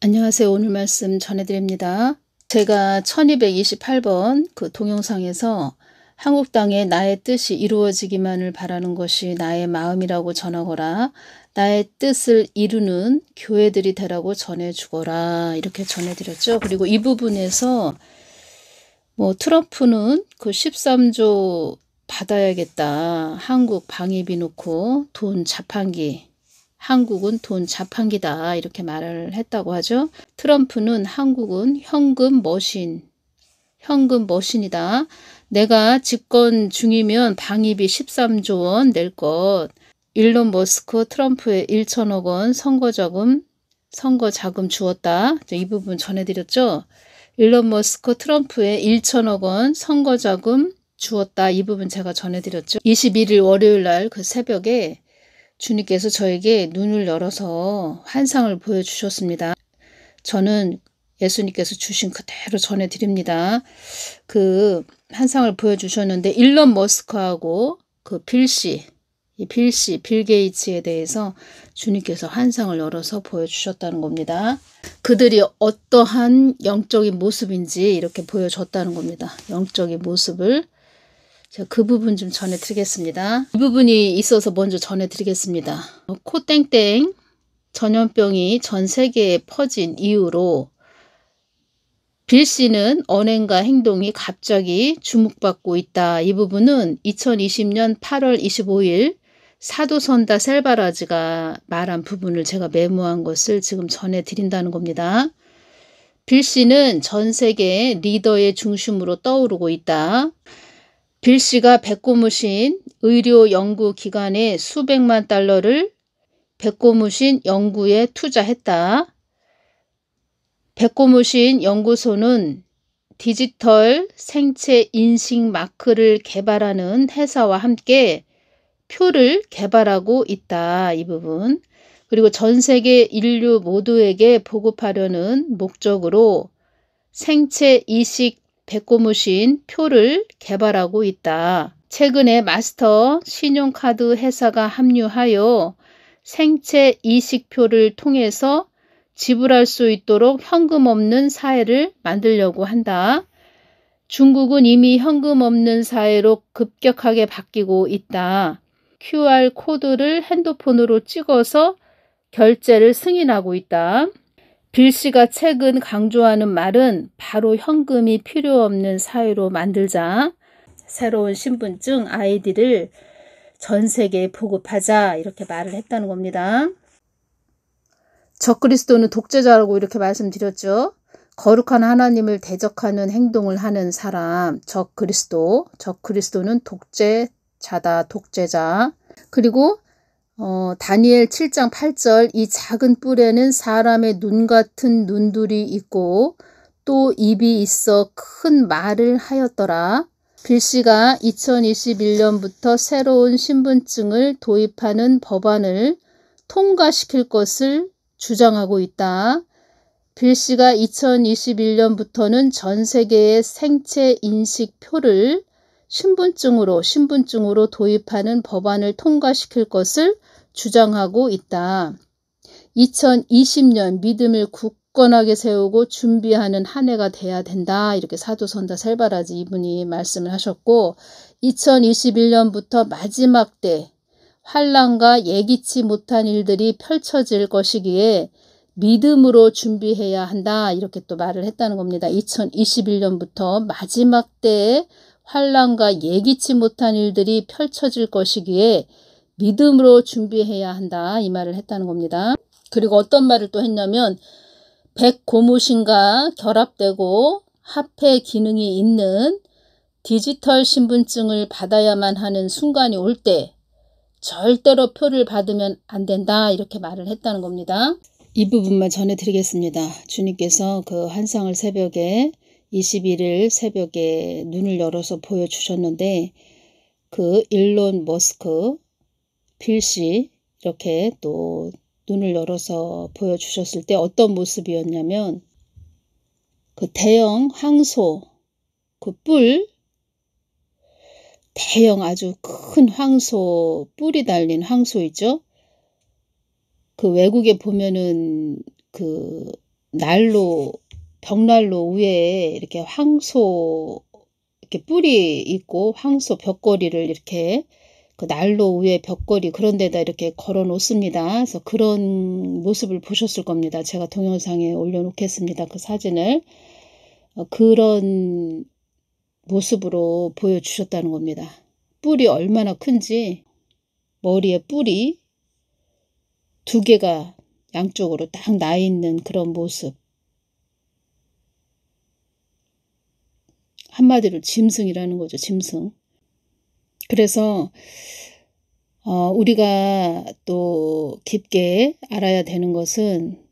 안녕하세요. 오늘 말씀 전해드립니다. 제가 1228번 그 동영상에서 한국당의 나의 뜻이 이루어지기만을 바라는 것이 나의 마음이라고 전하거라. 나의 뜻을 이루는 교회들이 되라고 전해주거라. 이렇게 전해드렸죠. 그리고 이 부분에서 트럼프는 그 13조 받아야겠다. 한국 방위비 놓고 돈 자판기. 한국은 돈 자판기다 이렇게 말을 했다고 하죠. 트럼프는 한국은 현금 머신이다. 내가 집권 중이면 방위비 13조 원 낼 것. 일론 머스크 트럼프의 1천억 원 선거 자금 주었다. 이 부분 전해드렸죠. 일론 머스크 트럼프의 1천억 원 선거 자금 주었다. 이 부분 제가 전해드렸죠. 21일 월요일 날 그 새벽에 주님께서 저에게 눈을 열어서 환상을 보여주셨습니다. 저는 예수님께서 주신 그대로 전해드립니다. 그 환상을 보여주셨는데 일론 머스크하고 그 빌 게이츠에 대해서 주님께서 환상을 열어서 보여주셨다는 겁니다. 그들이 어떠한 영적인 모습인지 이렇게 보여줬다는 겁니다. 영적인 모습을. 제가 그 부분 좀 전해드리겠습니다. 이 부분이 있어서 먼저 전해드리겠습니다. 코땡땡 전염병이 전 세계에 퍼진 이후로 빌 씨는 언행과 행동이 갑자기 주목받고 있다. 이 부분은 2020년 8월 25일 사도선다 셀바라즈가 말한 부분을 제가 메모한 것을 지금 전해드린다는 겁니다. 빌 씨는 전 세계 리더의 중심으로 떠오르고 있다. 빌 씨가 백고무신 의료 연구 기관에 수백만 달러를 백고무신 연구에 투자했다. 백고무신 연구소는 디지털 생체 인식 마크를 개발하는 회사와 함께 표를 개발하고 있다. 이 부분. 그리고 전 세계 인류 모두에게 보급하려는 목적으로 생체 이식 백고무신 표를 개발하고 있다. 최근에 마스터 신용카드 회사가 합류하여 생체 이식표를 통해서 지불할 수 있도록 현금 없는 사회를 만들려고 한다. 중국은 이미 현금 없는 사회로 급격하게 바뀌고 있다. QR 코드를 핸드폰으로 찍어서 결제를 승인하고 있다. 빌 씨가 최근 강조하는 말은 바로 현금이 필요 없는 사회로 만들자. 새로운 신분증 아이디를 전 세계에 보급하자. 이렇게 말을 했다는 겁니다. 적그리스도는 독재자라고 이렇게 말씀드렸죠. 거룩한 하나님을 대적하는 행동을 하는 사람, 적그리스도는 독재자다, 독재자. 그리고 다니엘 7장 8절 이 작은 뿔에는 사람의 눈 같은 눈들이 있고 또 입이 있어 큰 말을 하였더라. 빌 씨가 2021년부터 새로운 신분증을 도입하는 법안을 통과시킬 것을 주장하고 있다. 빌 씨가 2021년부터는 전 세계의 생체 인식 표를 신분증으로 도입하는 법안을 통과시킬 것을 주장하고 있다. 2020년 믿음을 굳건하게 세우고 준비하는 한 해가 돼야 된다. 이렇게 사도선다 셀바라즈 이분이 말씀을 하셨고 2021년부터 마지막 때 환난과 예기치 못한 일들이 펼쳐질 것이기에 믿음으로 준비해야 한다. 이렇게 또 말을 했다는 겁니다. 2021년부터 마지막 때에 환난과 예기치 못한 일들이 펼쳐질 것이기에 믿음으로 준비해야 한다. 이 말을 했다는 겁니다. 그리고 어떤 말을 또 했냐면 백고무신과 결합되고 화폐 기능이 있는 디지털 신분증을 받아야만 하는 순간이 올 때 절대로 표를 받으면 안 된다. 이렇게 말을 했다는 겁니다. 이 부분만 전해드리겠습니다. 주님께서 그 환상을 새벽에 21일 새벽에 눈을 열어서 보여주셨는데 그 일론 머스크, 빌 씨 이렇게 또 눈을 열어서 보여주셨을 때 어떤 모습이었냐면 그 대형 황소, 그 대형 아주 큰 황소, 뿔이 달린 황소 있죠? 그 외국에 보면은 그 난로, 벽난로 위에 이렇게 황소, 이렇게 뿔이 있고 황소 벽걸이를 이렇게 그 난로 위에 벽걸이 그런 데다 이렇게 걸어 놓습니다. 그래서 그런 모습을 보셨을 겁니다. 제가 동영상에 올려놓겠습니다. 그 사진을. 그런 모습으로 보여주셨다는 겁니다. 뿔이 얼마나 큰지, 머리에 뿔이 두 개가 양쪽으로 딱 나 있는 그런 모습. 한마디로 짐승이라는 거죠. 짐승. 그래서 우리가 또 깊게 알아야 되는 것은,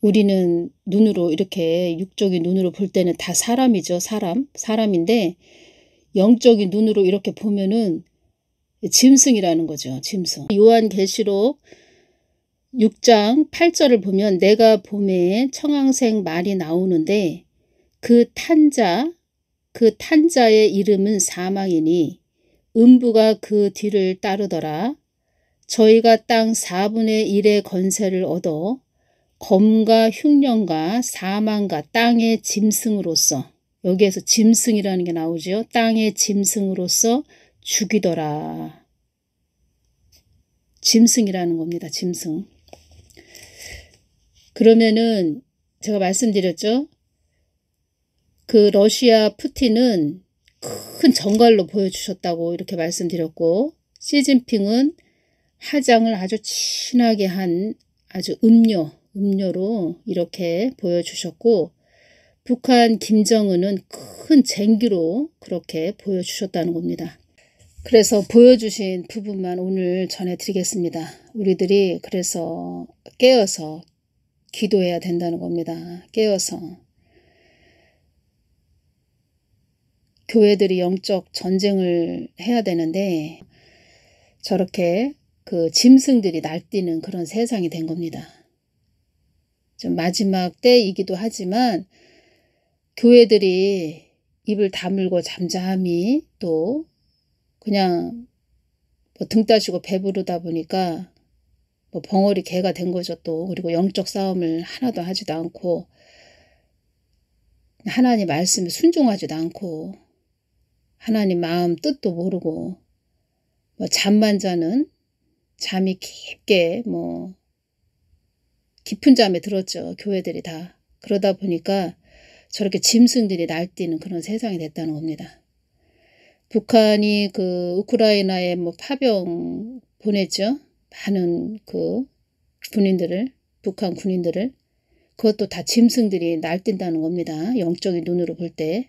우리는 눈으로 이렇게 육적인 눈으로 볼 때는 다 사람이죠. 사람인데 영적인 눈으로 이렇게 보면은 짐승이라는 거죠. 짐승. 요한계시록 6장 8절을 보면 내가 봄에 청황색 말이 나오는데 그 탄자의 이름은 사망이니 음부가 그 뒤를 따르더라. 저희가 땅 4분의 1의 권세를 얻어 검과 흉년과 사망과 땅의 짐승으로서, 여기에서 짐승이라는 게 나오죠. 땅의 짐승으로서 죽이더라. 짐승이라는 겁니다. 짐승. 그러면은 제가 말씀드렸죠. 그 러시아 푸틴은 큰 정갈로 보여주셨다고 이렇게 말씀드렸고, 시진핑은 화장을 아주 진하게 한 아주 음료로 이렇게 보여주셨고, 북한 김정은은 큰 쟁기로 그렇게 보여주셨다는 겁니다. 그래서 보여주신 부분만 오늘 전해드리겠습니다. 우리들이 그래서 깨어서 기도해야 된다는 겁니다. 깨어서. 교회들이 영적 전쟁을 해야 되는데 저렇게 그 짐승들이 날뛰는 그런 세상이 된 겁니다. 좀 마지막 때이기도 하지만 교회들이 입을 다물고 잠잠히 또 그냥 뭐 등 따시고 배부르다 보니까 뭐 벙어리 개가 된 거죠 또. 그리고 영적 싸움을 하나도 하지도 않고 하나님 말씀에 순종하지도 않고 하나님 마음 뜻도 모르고 뭐 잠만 자는, 잠이 깊게 뭐 깊은 잠에 들었죠. 교회들이 다. 그러다 보니까 저렇게 짐승들이 날뛰는 그런 세상이 됐다는 겁니다. 북한이 그 우크라이나에 뭐 파병 보냈죠. 많은 그 군인들을, 북한 군인들을. 그것도 다 짐승들이 날뛴다는 겁니다. 영적인 눈으로 볼 때.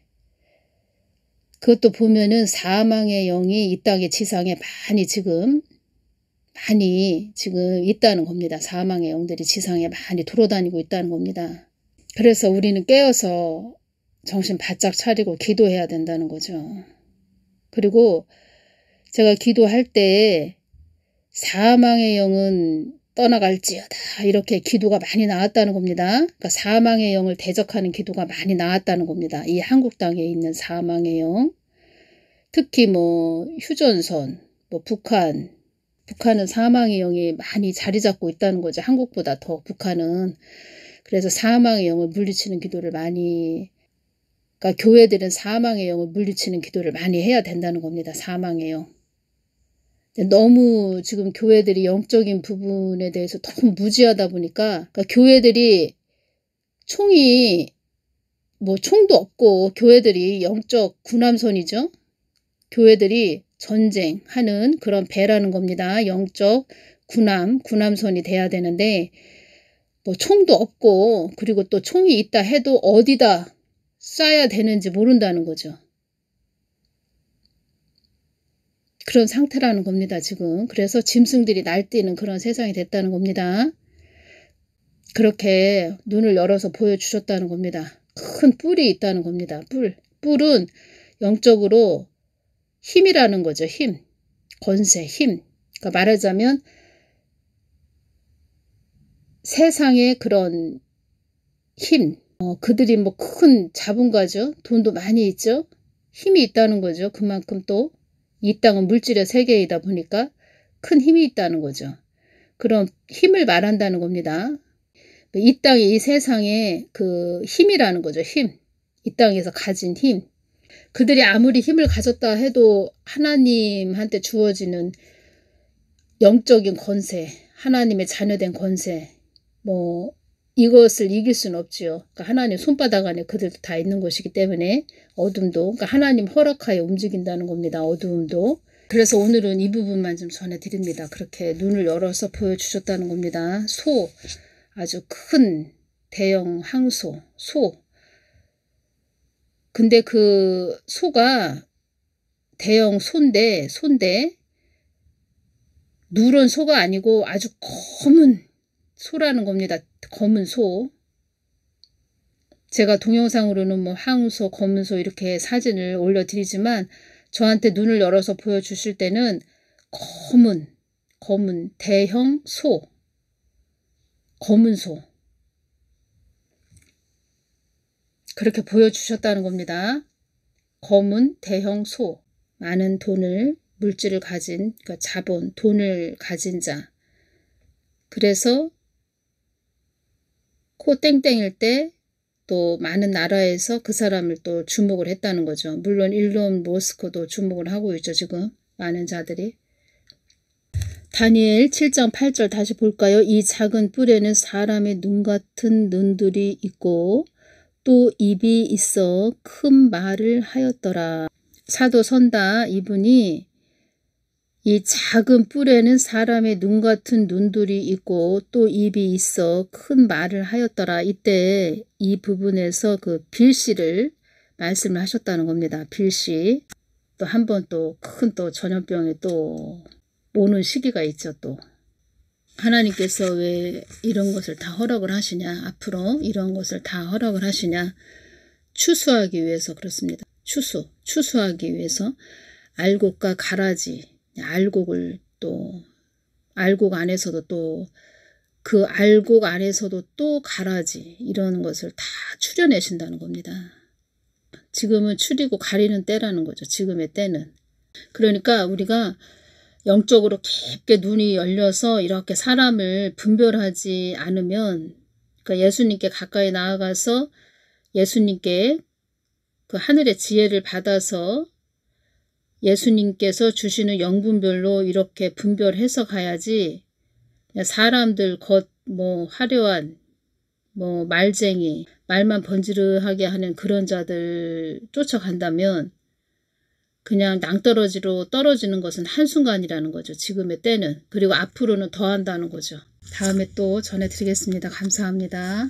그것도 보면은 사망의 영이 이 땅의 지상에 많이 지금 있다는 겁니다. 사망의 영들이 지상에 많이 돌아다니고 있다는 겁니다. 그래서 우리는 깨어서 정신 바짝 차리고 기도해야 된다는 거죠. 그리고 제가 기도할 때 사망의 영은 떠나갈지어다 이렇게 기도가 많이 나왔다는 겁니다. 그러니까 사망의 영을 대적하는 기도가 많이 나왔다는 겁니다. 이 한국 땅에 있는 사망의 영, 특히 뭐 휴전선, 뭐 북한은 사망의 영이 많이 자리 잡고 있다는 거죠. 한국보다 더 북한은. 그래서 사망의 영을 물리치는 기도를 많이, 그러니까 교회들은 사망의 영을 물리치는 기도를 많이 해야 된다는 겁니다. 사망의 영. 너무 지금 교회들이 영적인 부분에 대해서 너무 무지하다 보니까, 그러니까 교회들이 총이 뭐 총도 없고 교회들이 영적 군함선이죠. 교회들이 전쟁하는 그런 배라는 겁니다. 영적 군함선이 돼야 되는데 뭐 총도 없고, 그리고 또 총이 있다 해도 어디다 쏴야 되는지 모른다는 거죠. 그런 상태라는 겁니다. 지금. 그래서 짐승들이 날뛰는 그런 세상이 됐다는 겁니다. 그렇게 눈을 열어서 보여주셨다는 겁니다. 큰 뿔이 있다는 겁니다. 뿔은 영적으로 힘이라는 거죠. 힘, 권세, 힘. 그러니까 말하자면 세상의 그런 힘, 그들이 뭐 큰 자본가죠. 돈도 많이 있죠. 힘이 있다는 거죠. 그만큼 또 이 땅은 물질의 세계이다 보니까 큰 힘이 있다는 거죠. 그런 힘을 말한다는 겁니다. 이 땅에 이 세상에 그 힘이라는 거죠. 힘. 이 땅에서 가진 힘. 그들이 아무리 힘을 가졌다 해도 하나님한테 주어지는 영적인 권세, 하나님의 자녀된 권세, 뭐 이것을 이길 수는 없지요. 그러니까 하나님 손바닥 안에 그들도 다 있는 것이기 때문에 어둠도, 그러니까 하나님 허락하에 움직인다는 겁니다. 어두움도. 그래서 오늘은 이 부분만 좀 전해드립니다. 그렇게 눈을 열어서 보여주셨다는 겁니다. 소, 아주 큰 대형 항소, 소. 근데 그 소가 대형 소인데 누런 소가 아니고 아주 검은 소라는 겁니다. 검은 소. 제가 동영상으로는 뭐 항소, 검은 소 이렇게 사진을 올려드리지만 저한테 눈을 열어서 보여주실 때는 검은 대형 소, 검은 소. 그렇게 보여주셨다는 겁니다. 검은 대형 소. 많은 돈을, 물질을 가진, 그러니까 자본, 돈을 가진 자. 그래서 코 땡땡일 때 또 많은 나라에서 그 사람을 또 주목을 했다는 거죠. 물론 일론 머스크도 주목을 하고 있죠. 지금 많은 자들이. 다니엘 7장 8절 다시 볼까요? 이 작은 뿔에는 사람의 눈 같은 눈들이 있고 또 입이 있어 큰 말을 하였더라. 사도 선다 이분이 이 작은 뿔에는 사람의 눈 같은 눈들이 있고 또 입이 있어 큰 말을 하였더라. 이때 이 부분에서 그 빌씨를 말씀을 하셨다는 겁니다. 빌씨. 또 한 번 또 큰 또 전염병에 또 오는 시기가 있죠. 또 하나님께서 왜 이런 것을 다 허락을 하시냐, 앞으로 이런 것을 다 허락을 하시냐, 추수하기 위해서 그렇습니다. 추수하기 위해서. 알곡과 가라지, 알곡을 또 알곡 안에서도 또 그 알곡 안에서도 또 가라지, 이런 것을 다 추려내신다는 겁니다. 지금은 추리고 가리는 때라는 거죠. 지금의 때는. 그러니까 우리가 영적으로 깊게 눈이 열려서 이렇게 사람을 분별하지 않으면, 그러니까 예수님께 가까이 나아가서 예수님께 그 하늘의 지혜를 받아서 예수님께서 주시는 영분별로 이렇게 분별해서 가야지, 사람들 뭐 화려한 뭐 말쟁이, 말만 번지르하게 하는 그런 자들 쫓아간다면 그냥 낭떠러지로 떨어지는 것은 한순간이라는 거죠. 지금의 때는. 그리고 앞으로는 더 한다는 거죠. 다음에 또 전해드리겠습니다. 감사합니다.